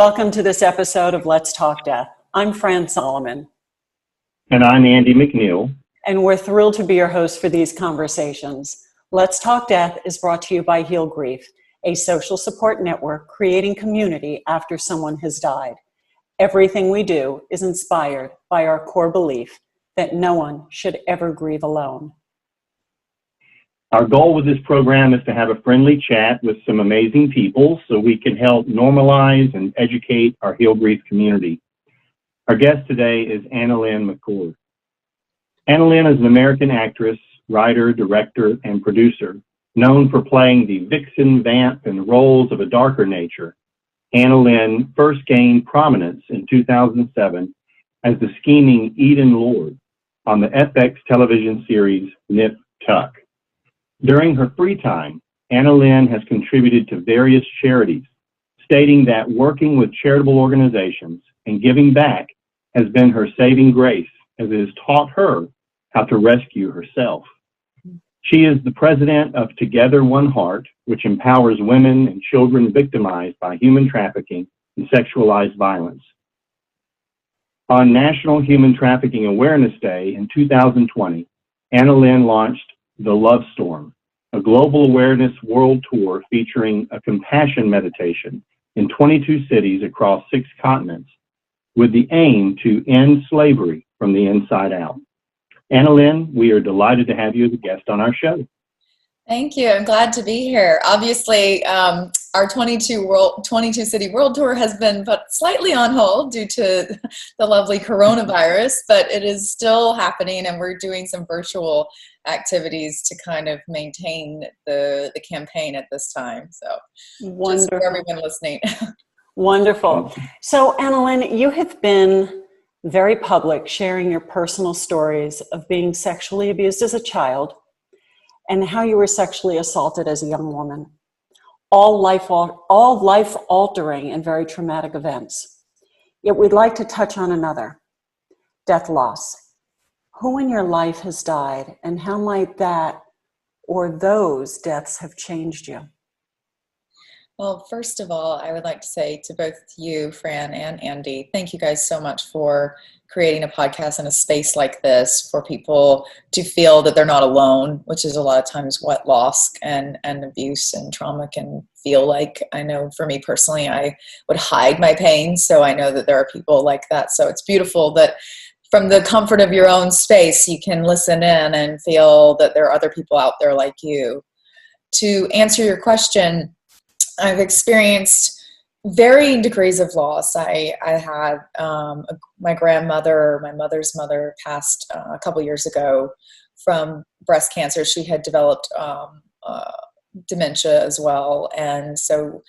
Welcome to this episode of Let's Talk Death. I'm Fran Solomon. And I'm Andy McNeil. And we're thrilled to be your host for these conversations. Let's Talk Death is brought to you by Heal Grief, a social support network creating community after someone has died. Everything we do is inspired by our core belief that no one should ever grieve alone. Our goal with this program is to have a friendly chat with some amazing people so we can help normalize and educate our Heal Grief community. Our guest today is AnnaLynne McCord. AnnaLynne is an American actress, writer, director, and producer, known for playing the vixen, vamp, and roles of a darker nature. AnnaLynne first gained prominence in 2007 as the scheming Eden Lord on the FX television series Nip Tuck. During her free time, AnnaLynne has contributed to various charities, stating that working with charitable organizations and giving back has been her saving grace, as it has taught her how to rescue herself. She is the president of Together One Heart, which empowers women and children victimized by human trafficking and sexualized violence. On National Human Trafficking Awareness Day in 2020, AnnaLynne launched The Love Storm, a global awareness world tour featuring a compassion meditation in 22 cities across 6 continents, with the aim to end slavery from the inside out. AnnaLynne, we are delighted to have you as a guest on our show. Thank you. I'm glad to be here. Obviously, our 22 city world tour has been put slightly on hold due to the lovely coronavirus, but it is still happening, and we're doing some virtual activities to kind of maintain the campaign at this time. So, Wonderful. Just for everyone listening. Wonderful. So, AnnaLynne, you have been very public, sharing your personal stories of being sexually abused as a child and how you were sexually assaulted as a young woman. All life-altering and very traumatic events. Yet we'd like to touch on another, death loss. Who in your life has died, and how might that or those deaths have changed you? Well, first of all, I would like to say to both you, Fran, and Andy, thank you guys so much for creating a podcast in a space like this for people to feel that they're not alone, which is a lot of times what loss and abuse and trauma can feel like. I know for me personally, I would hide my pain, so I know that there are people like that. So it's beautiful that from the comfort of your own space, you can listen in and feel that there are other people out there like you. To answer your question, I've experienced varying degrees of loss. I had my grandmother, my mother's mother, passed a couple years ago from breast cancer. She had developed dementia as well. And so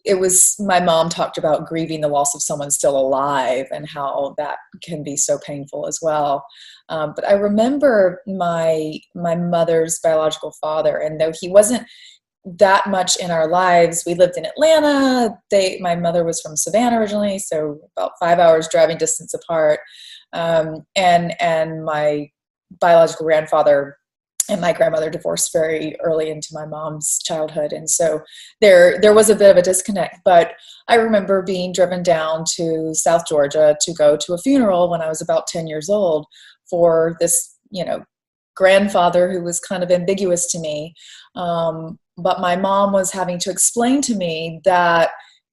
it was, my mom talked about grieving the loss of someone still alive and how that can be so painful as well. But I remember my mother's biological father, and though he wasn't that much in our lives, we lived in Atlanta. My mother was from Savannah originally, so about 5 hours driving distance apart. And my biological grandfather and my grandmother divorced very early into my mom's childhood, and so there was a bit of a disconnect. But I remember being driven down to South Georgia to go to a funeral when I was about 10 years old for this, grandfather who was kind of ambiguous to me. But my mom was having to explain to me that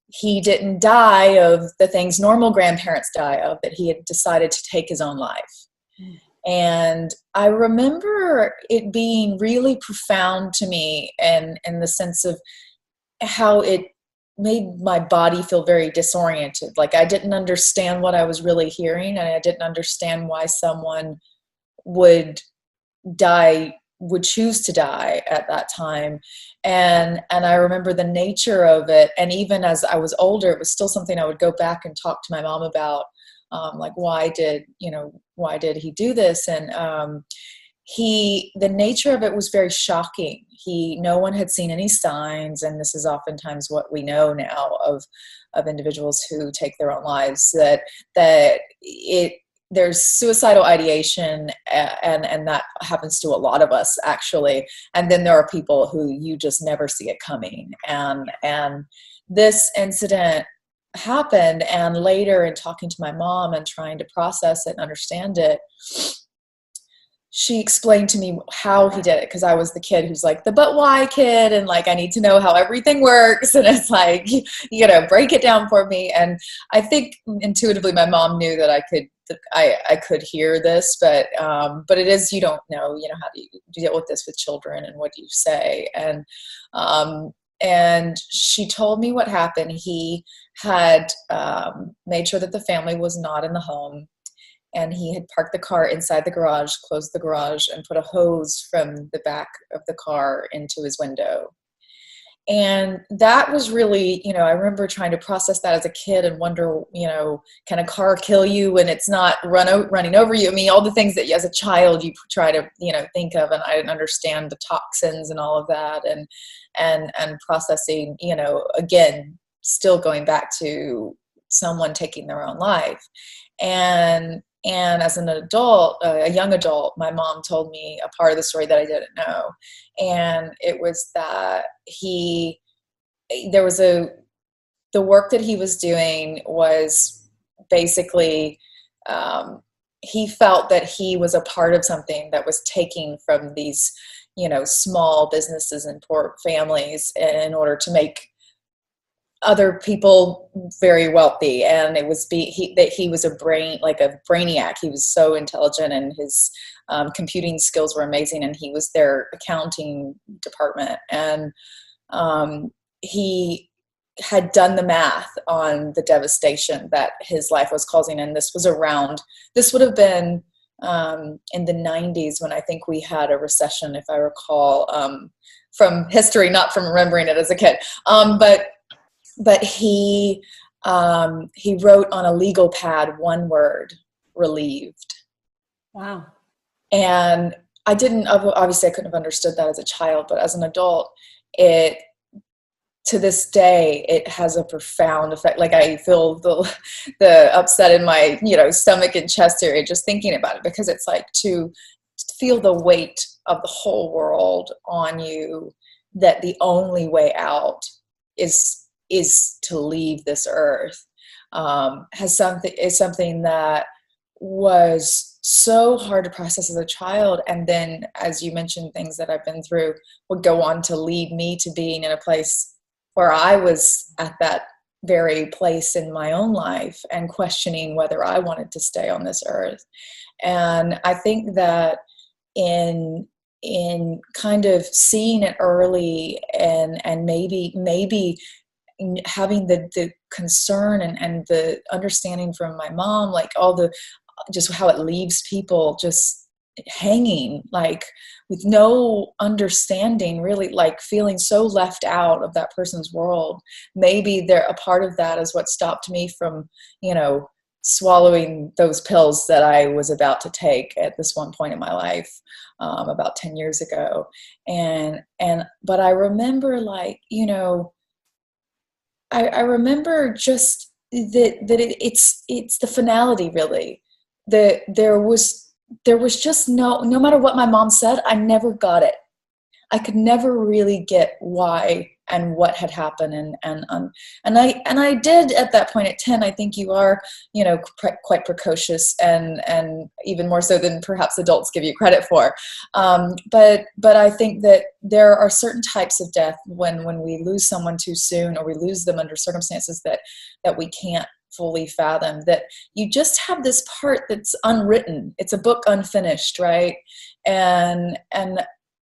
he didn't die of the things normal grandparents die of, that he had decided to take his own life. And I remember it being really profound to me, and in the sense of how it made my body feel very disoriented. Like I didn't understand what I was really hearing, and I didn't understand why someone would choose to die at that time. And I remember the nature of it. And even as I was older, it was still something I would go back and talk to my mom about, like, why did he do this? And the nature of it was very shocking. No one had seen any signs. And this is oftentimes what we know now of individuals who take their own lives, that there's suicidal ideation, and that happens to a lot of us, actually. And then there are people who you just never see it coming. And this incident happened. And later, in talking to my mom and trying to process it and understand it, she explained to me how he did it, because I was the kid who's like the but why kid, and like I need to know how everything works, and it's like, you know, break it down for me. And I think intuitively my mom knew that I could hear this, but it is, you don't know, how do you deal with this with children, and what do you say? And she told me what happened. He had made sure that the family was not in the home. And he had parked the car inside the garage, closed the garage, and put a hose from the back of the car into his window. And that was really, I remember trying to process that as a kid and wonder, can a car kill you when it's not running over you? I mean, all the things that as a child you try to, think of, and I didn't understand the toxins and all of that, and processing, again, still going back to someone taking their own life. And as an adult, a young adult, my mom told me a part of the story that I didn't know. And it was that the work that he was doing was basically, he felt that he was a part of something that was taking from these, small businesses and poor families in order to make other people very wealthy. And it was that he was a brainiac. He was so intelligent, and his computing skills were amazing, and he was their accounting department. And he had done the math on the devastation that his life was causing. And this would have been in the 90s, when I think we had a recession, if I recall, from history, not from remembering it as a kid. But he wrote on a legal pad one word: relieved. Wow. And obviously I couldn't have understood that as a child, but as an adult, to this day, it has a profound effect. Like, I feel the upset in my, stomach and chest area just thinking about it, because it's like to feel the weight of the whole world on you, that the only way out is to leave this earth, is something that was so hard to process as a child. And then, as you mentioned, things that I've been through would go on to lead me to being in a place where I was at that very place in my own life, and questioning whether I wanted to stay on this earth. And I think that in kind of seeing it early, and maybe having the concern and the understanding from my mom, like just how it leaves people just hanging, like with no understanding, really, like feeling so left out of that person's world. Maybe a part of that is what stopped me from, swallowing those pills that I was about to take at this one point in my life, about 10 years ago. But I remember, I remember just that it's the finality, really. There was just no matter what my mom said, I never got it. I could never really get why and what had happened. And I did at that point at 10. I think you are, quite precocious, and even more so than perhaps adults give you credit for. But I think that there are certain types of death when we lose someone too soon, or we lose them under circumstances that we can't fully fathom, that you just have this part that's unwritten. It's a book unfinished, right? And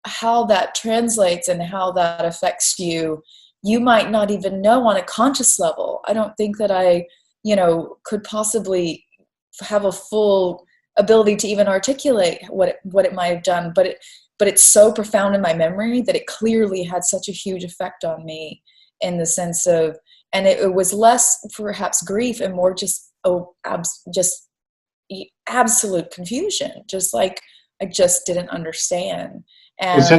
how that translates and how that affects you might not even know on a conscious level. I don't think that I, could possibly have a full ability to even articulate what it might have done, but it's so profound in my memory that it clearly had such a huge effect on me, in the sense of, and it was less perhaps grief and more just absolute confusion, just like I just didn't understand. And it's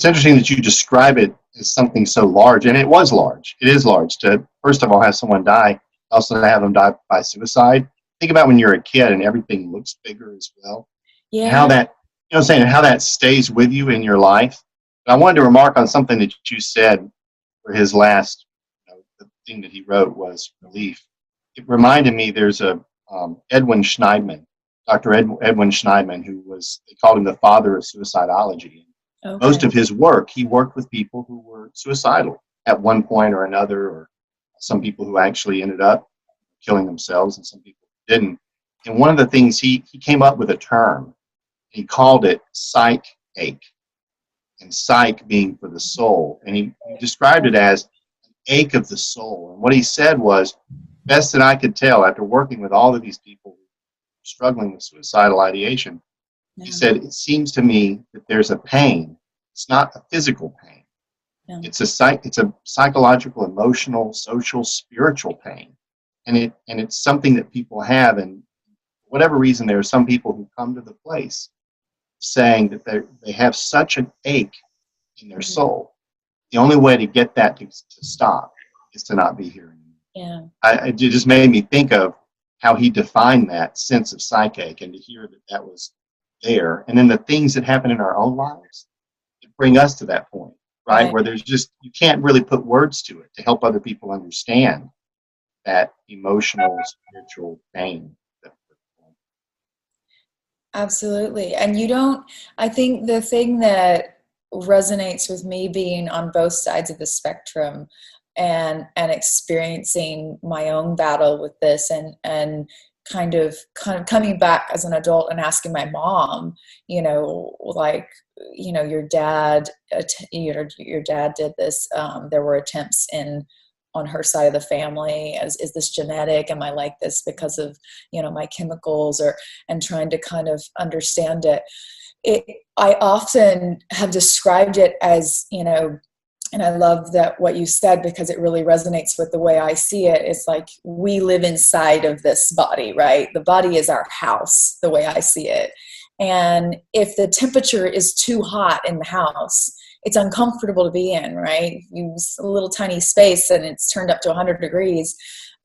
interesting that you describe it as something so large, and it was large. It is large to, first of all, have someone die, also to have them die by suicide. Think about when you're a kid and everything looks bigger as well. yeah, How that, how that stays with you in your life. But I wanted to remark on something that you said for his last, thing that he wrote was relief. It reminded me, there's a Edwin Schneidman, Dr. Edwin Schneidman, they called him the father of suicidology. Okay. Most of his work, he worked with people who were suicidal at one point or another, or some people who actually ended up killing themselves and some people didn't. And one of the things, he came up with a term. He called it psych ache, and psych being for the soul. And he described it as an ache of the soul. And what he said was, best that I could tell after working with all of these people struggling with suicidal ideation, he said, it seems to me that there's a pain. It's not a physical pain. Yeah. It's a psychological, emotional, social, spiritual pain. And it's something that people have. And for whatever reason, there are some people who come to the place saying that they have such an ache in their soul. The only way to get that to stop is to not be here anymore. Yeah. It just made me think of how he defined that sense of psyche, and to hear that was there. And then the things that happen in our own lives that bring us to that point, right? Where there's just, you can't really put words to it to help other people understand that emotional, spiritual pain. Absolutely. And I think the thing that resonates with me, being on both sides of the spectrum and experiencing my own battle with this, and kind of coming back as an adult and asking my mom, your dad did this. There were attempts on her side of the family. Is this genetic? Am I like this because of, my chemicals, and trying to kind of understand it. I often have described it as, and I love that what you said, because it really resonates with the way I see it. It's like we live inside of this body, right? The body is our house, the way I see it. And if the temperature is too hot in the house, it's uncomfortable to be in, right? Use a little tiny space and it's turned up to 100 degrees.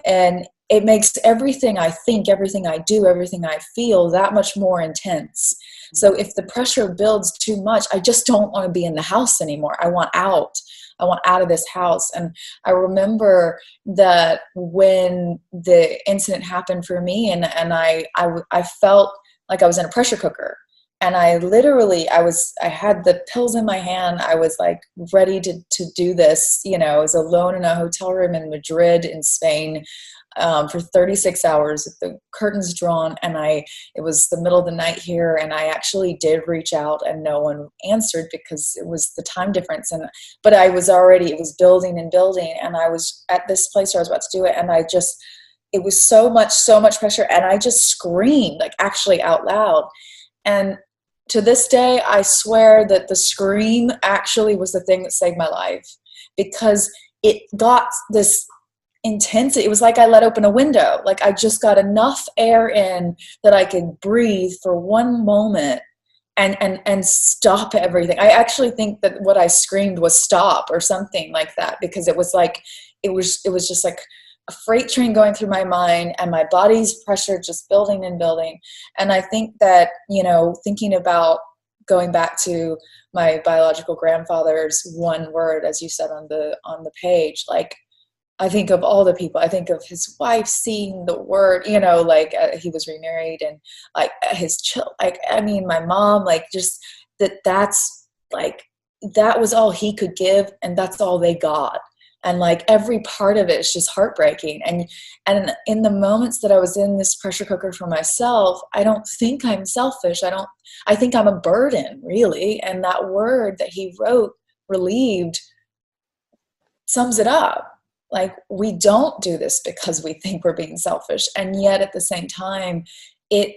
And it makes everything I think, everything I do, everything I feel that much more intense. So if the pressure builds too much, I just don't want to be in the house anymore. I want out. I want out of this house. And I remember that when the incident happened for me, and I felt like I was in a pressure cooker. And I had the pills in my hand. I was like ready to do this. I was alone in a hotel room in Madrid in Spain for 36 hours with the curtains drawn. And it was the middle of the night here. And I actually did reach out and no one answered because it was the time difference. But it was building and building. And I was at this place where I was about to do it. And it was so much pressure. And I just screamed, like actually out loud. And to this day, I swear that the scream actually was the thing that saved my life, because it got this intense. It was like I let open a window. Like I just got enough air in that I could breathe for one moment and stop everything. I actually think that what I screamed was stop or something like that, because it was just like a freight train going through my mind and my body's pressure just building and building. And I think that, thinking about going back to my biological grandfather's one word, as you said on the page, like I think of all the people. I think of his wife seeing the word, he was remarried, and like his my mom, like just that's like, that was all he could give, and that's all they got. And like every part of it is just heartbreaking. And in the moments that I was in this pressure cooker for myself, I don't think I'm selfish. I think I'm a burden, really. And that word that he wrote, relieved, sums it up. Like, we don't do this because we think we're being selfish. And yet at the same time, it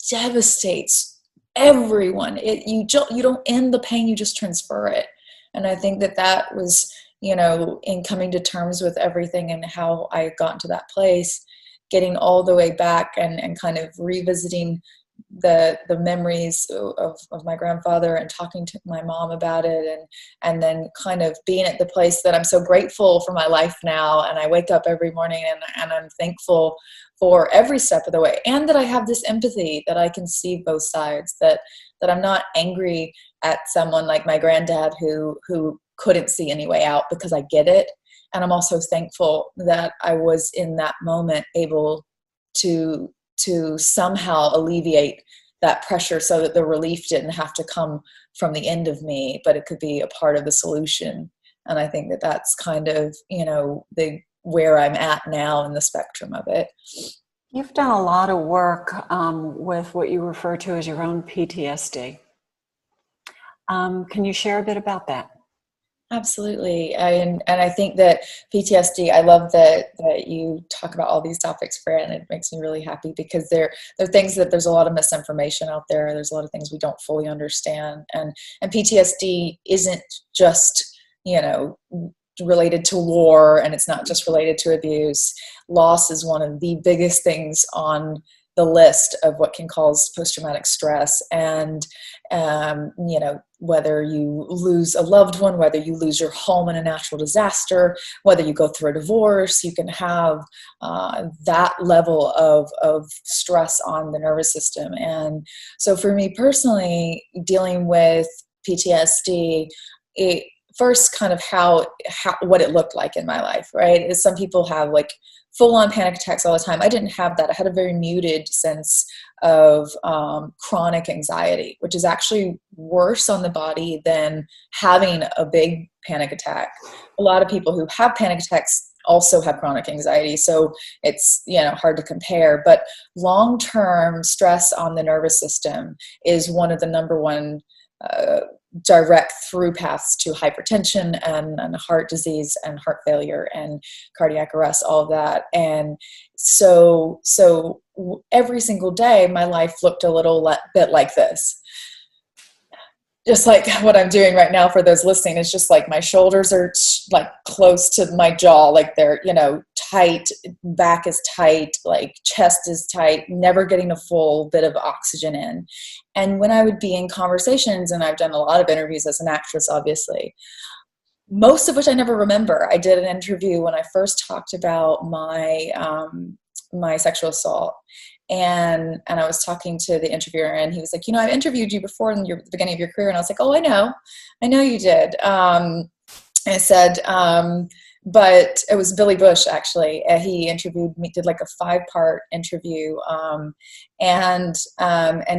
devastates everyone. You don't end the pain, you just transfer it. And I think that was, in coming to terms with everything and how I got to that place, getting all the way back and kind of revisiting the memories of my grandfather and talking to my mom about it, and then kind of being at the place that I'm so grateful for my life now. And I wake up every morning and I'm thankful for every step of the way, and that I have this empathy that I can see both sides, that I'm not angry at someone like my granddad who couldn't see any way out, because I get it. And I'm also thankful that I was in that moment able to somehow alleviate that pressure so that the relief didn't have to come from the end of me, but it could be a part of the solution. And I think that that's kind of, where I'm at now in the spectrum of it. You've done a lot of work with what you refer to as your own PTSD. Can you share a bit about that? Absolutely. And I think that PTSD, I love that you talk about all these topics, Fran. It makes me really happy because there are things that there's a lot of misinformation out there. There's a lot of things we don't fully understand. And PTSD isn't just, related to war, and it's not just related to abuse. Loss is one of the biggest things on the list of what can cause post-traumatic stress. And, whether you lose a loved one, whether you lose your home in a natural disaster, whether you go through a divorce, you can have that level of stress on the nervous system. And so for me personally, dealing with PTSD, first kind of what it looked like in my life, right? Is some people have like full-on panic attacks all the time. I didn't have that. I had a very muted sense of chronic anxiety, which is actually worse on the body than having a big panic attack. A lot of people who have panic attacks also have chronic anxiety, so it's hard to compare. But long-term stress on the nervous system is one of the number one direct through paths to hypertension and heart disease and heart failure and cardiac arrest, all of that. And so every single day my life looked a little bit like this. Just like what I'm doing right now for those listening, it's just like my shoulders are like close to my jaw, like they're, tight, back is tight, like chest is tight, never getting a full bit of oxygen in. And when I would be in conversations, and I've done a lot of interviews as an actress, obviously, most of which I never remember. I did an interview when I first talked about my sexual assault. And I was talking to the interviewer, and he was like, I've interviewed you before in the beginning of your career. And I was like, oh, I know you did. And I said, but it was Billy Bush, actually. He interviewed me, did like a 5-part interview. And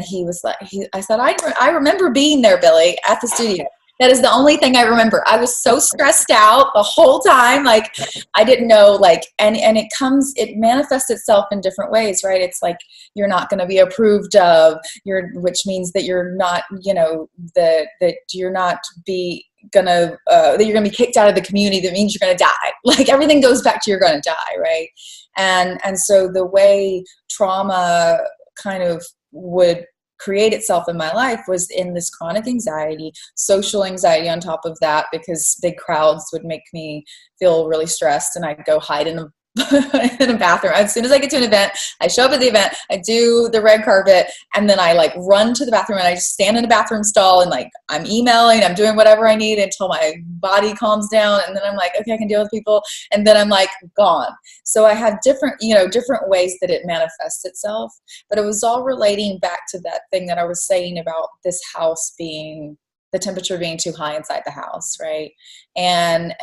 he was like, I said, I remember being there, Billy, at the studio. That is the only thing I remember. I was so stressed out the whole time. Like, I didn't know, and it manifests itself in different ways, right? It's like, you're not going to be approved of, which means that you're not, that you're not that you're going to be kicked out of the community. That means you're going to die. Like, everything goes back to you're going to die, right? And so the way trauma kind of would create itself in my life was in this chronic anxiety, social anxiety on top of that, because big crowds would make me feel really stressed, and I'd go hide in a bathroom. As soon as I get to an event, I show up at the event, I do the red carpet, and then I run to the bathroom, and I just stand in the bathroom stall, and I'm emailing, I'm doing whatever I need until my body calms down, and then I'm like, okay, I can deal with people, and then I'm gone. So I had different ways that it manifests itself, but it was all relating back to that thing that I was saying about this house being, the temperature being too high inside the house, right? And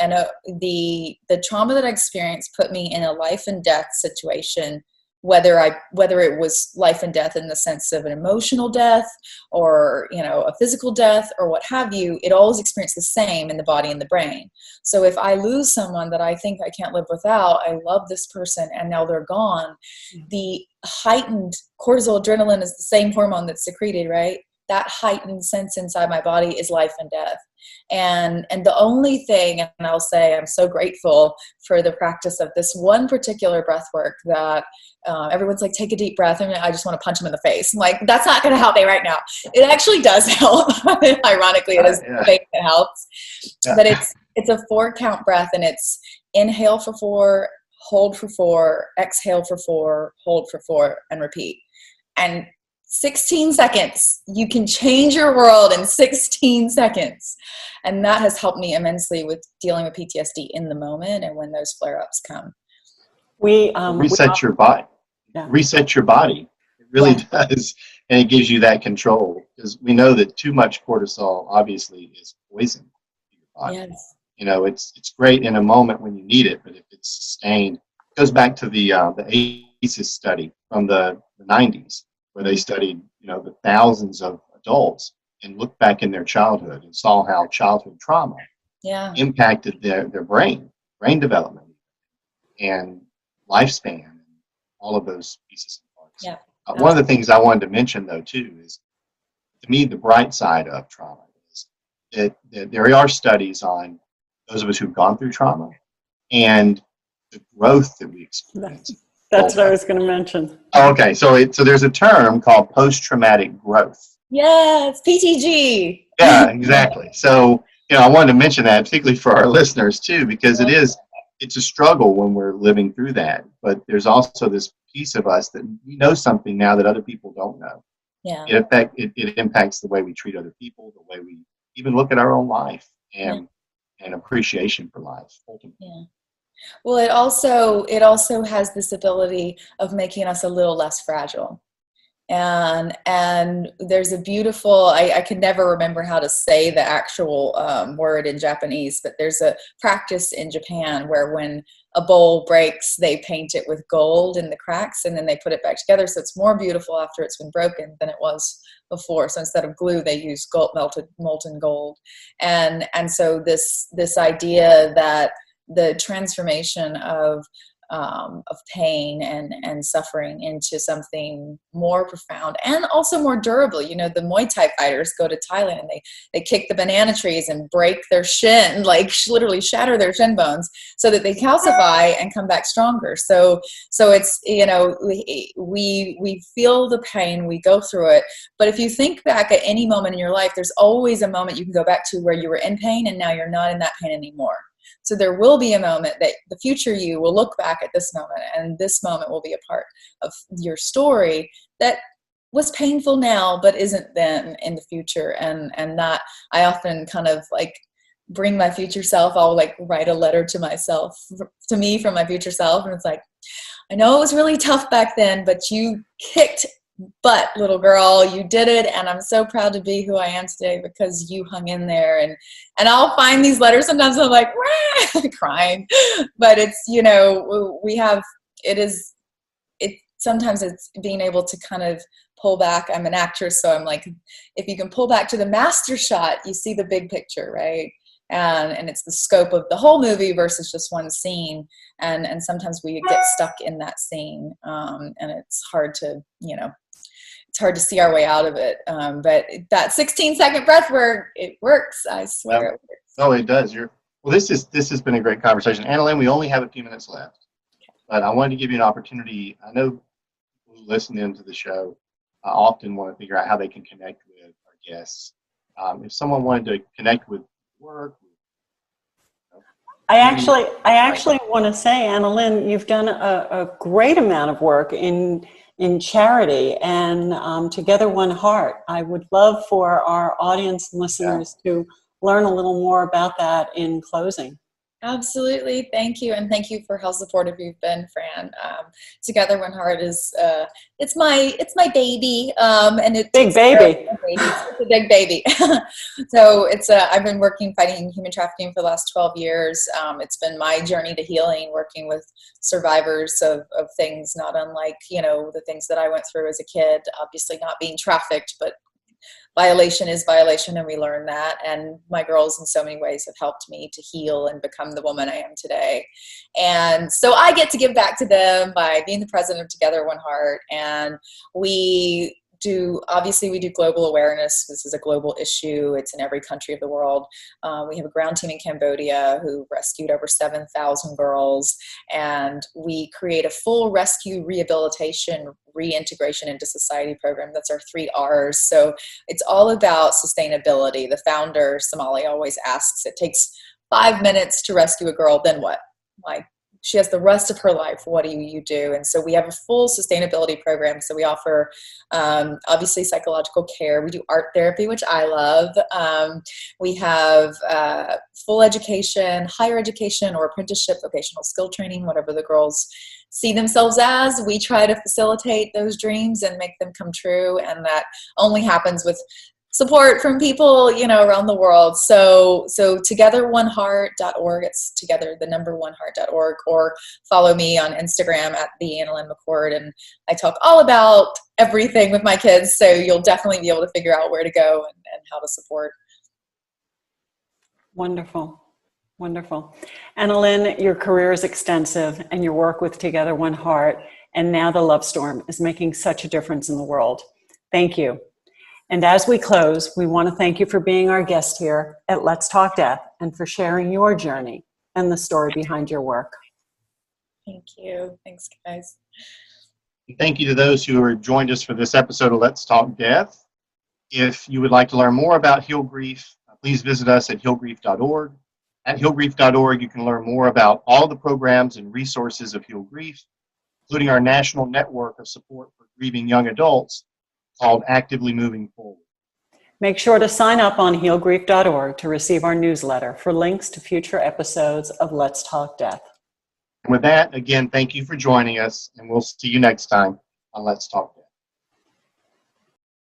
the trauma that I experienced put me in a life and death situation, whether it was life and death in the sense of an emotional death or, a physical death or what have you, it always experienced the same in the body and the brain. So if I lose someone that I think I can't live without, I love this person, and now they're gone, the heightened cortisol, adrenaline is the same hormone that's secreted, right? That heightened sense inside my body is life and death. And the only thing, and I'll say I'm so grateful for the practice of this one particular breath work that everyone's like, take a deep breath, and I just want to punch them in the face. I'm like, that's not going to help me right now. It actually does help. Ironically, it is the thing that helps. Yeah. But it's a 4-count breath, and it's inhale for 4, hold for 4, exhale for 4, hold for 4, and repeat. And 16 seconds. You can change your world in 16 seconds. And that has helped me immensely with dealing with PTSD in the moment and when those flare-ups come. Reset your body. Yeah. Reset your body. It really does. And it gives you that control, because we know that too much cortisol obviously is poison to your body. You know, it's great in a moment when you need it, but if it's sustained, it goes back to the ACEs study from the 90s, where they studied, you know, the thousands of adults and looked back in their childhood and saw how childhood trauma impacted their brain development and lifespan, and all of those pieces and parts. Yeah. One of the things I wanted to mention, though, too, is, to me, the bright side of trauma is that there are studies on those of us who've gone through trauma and the growth that we experience. That's what I was going to mention. Okay, so there's a term called post-traumatic growth. Yes, PTG. Yeah, exactly. So, you know, I wanted to mention that, particularly for our listeners too, because it's a struggle when we're living through that. But there's also this piece of us that we know something now that other people don't know. Yeah. It impacts the way we treat other people, the way we even look at our own life, and appreciation for life. Ultimately. Yeah. Well, it also has this ability of making us a little less fragile. And there's a beautiful, I could never remember how to say the actual word in Japanese, but there's a practice in Japan where when a bowl breaks, they paint it with gold in the cracks, and then they put it back together. So it's more beautiful after it's been broken than it was before. So instead of glue, they use molten gold. And so this idea that the transformation of pain and suffering into something more profound and also more durable. You know, the Muay Thai fighters go to Thailand and they kick the banana trees and break their shin, like literally shatter their shin bones so that they calcify and come back stronger. So it's, you know, we feel the pain, we go through it. But if you think back at any moment in your life, there's always a moment you can go back to where you were in pain and now you're not in that pain anymore. So there will be a moment that the future you will look back at this moment, and this moment will be a part of your story that was painful now, but isn't then in the future. And that I often kind of like bring my future self. I'll like write a letter to myself, to me from my future self. And it's like, I know it was really tough back then, but you kicked butt, little girl, you did it, and I'm so proud to be who I am today because you hung in there. And I'll find these letters sometimes I'm like crying, but it's, you know, sometimes it's being able to kind of pull back. I'm an actress, so I'm like, if you can pull back to the master shot, you see the big picture, right? And it's the scope of the whole movie versus just one scene. And sometimes we get stuck in that scene, and it's hard to, you know, it's hard to see our way out of it. But that 16-second breath work, it works. I swear it works. Oh, it does. Well, this has been a great conversation. AnnaLynne, we only have a few minutes left, but I wanted to give you an opportunity. I know people who listen into the show often want to figure out how they can connect with our guests. If someone wanted to connect with work, I actually want to say, AnnaLynne, you've done a great amount of work in charity and Together One Heart. I would love for our audience and listeners to learn a little more about that in closing. Absolutely. Thank you. And thank you for how supportive you've been, Fran. Together One Heart is, it's my baby. And it's big baby. It's a big baby. So I've been fighting human trafficking for the last 12 years. It's been my journey to healing, working with survivors of things not unlike, you know, the things that I went through as a kid, obviously not being trafficked, but violation is violation, and we learn that. And my girls in so many ways have helped me to heal and become the woman I am today. And so I get to give back to them by being the president of Together One Heart. And we do global awareness. This is a global issue. It's in every country of the world. We have a ground team in Cambodia who rescued over 7,000 girls, and we create a full rescue, rehabilitation, reintegration into society program. That's our 3 R's. So it's all about sustainability. The founder, Somali, always asks, it takes 5 minutes to rescue a girl, then what? Like, she has the rest of her life. What do you do? And so we have a full sustainability program. So we offer, obviously, psychological care. We do art therapy, which I love. We have full education, higher education, or apprenticeship, vocational skill training, whatever the girls see themselves as. We try to facilitate those dreams and make them come true. And that only happens with support from people, around the world. So togetheroneheart.org, it's together, the number oneheart.org, or follow me on Instagram at the AnnaLynne McCord. And I talk all about everything with my kids. So you'll definitely be able to figure out where to go and how to support. Wonderful. Wonderful. AnnaLynne, your career is extensive and your work with Together One Heart and now the Love Storm is making such a difference in the world. Thank you. And as we close, we want to thank you for being our guest here at Let's Talk Death and for sharing your journey and the story behind your work. Thank you. Thanks, guys. Thank you to those who have joined us for this episode of Let's Talk Death. If you would like to learn more about Heal Grief, please visit us at healgrief.org. At healgrief.org, you can learn more about all the programs and resources of Heal Grief, including our national network of support for grieving young adults called Actively Moving Forward. Make sure to sign up on healgrief.org to receive our newsletter for links to future episodes of Let's Talk Death. And with that, again, thank you for joining us, and we'll see you next time on Let's Talk Death.